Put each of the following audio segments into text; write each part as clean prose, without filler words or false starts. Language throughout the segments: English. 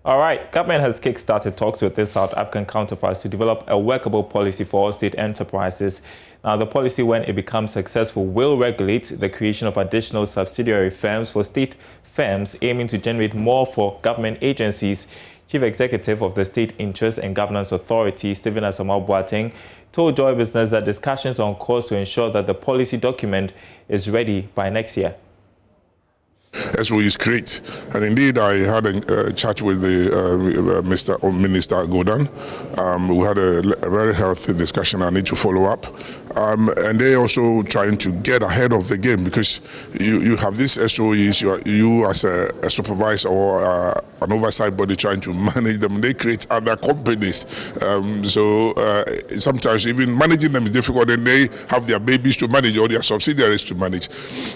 All right, government has kick-started talks with its South African counterparts to develop a workable policy for all state enterprises. Now, the policy, when it becomes successful, will regulate the creation of additional subsidiary firms for state firms, aiming to generate more for government agencies. Chief Executive of the State Interest and Governance Authority, Stephen Asamoah-Boateng, told Joy Business that discussions are on course to ensure that the policy document is ready by next year. SOE is great, and indeed I had a chat with the Minister Gov't. We had a very healthy discussion. I need to follow up, and they also trying to get ahead of the game, because you have these SOEs, you as a supervisor or an oversight body trying to manage them. They create other companies, so sometimes even managing them is difficult, and they have their babies to manage or their subsidiaries to manage,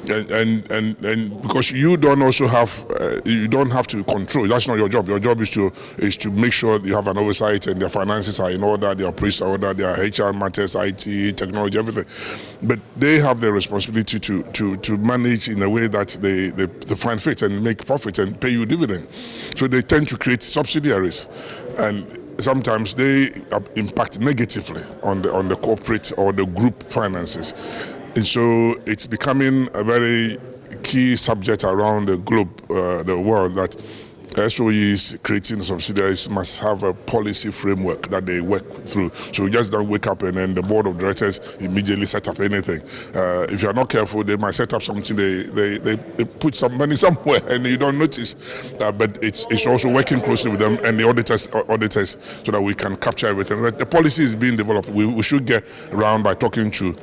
and because you don't also have you don't have to control. That's not your job. Your job is to make sure you have an oversight and their finances are in order, their operations are in order, their HR matters, IT, technology, everything. But they have the responsibility to manage in a way that they find fit and make profit and pay you dividend. So they tend to create subsidiaries, and sometimes they impact negatively on the corporate or the group finances. And so it's becoming a very key subject around the globe, the world, that SOEs creating subsidiaries must have a policy framework that they work through. So you just don't wake up and then the board of directors immediately set up anything. If you're not careful, they might set up something, they put some money somewhere and you don't notice. But it's also working closely with them and the auditors so that we can capture everything. The policy is being developed. We should get around by talking to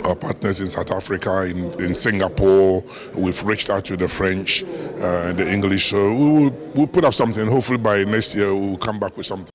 our partners in South Africa, in Singapore. We've reached out to the French and the English. So we'll put up something. Hopefully by next year we'll come back with something.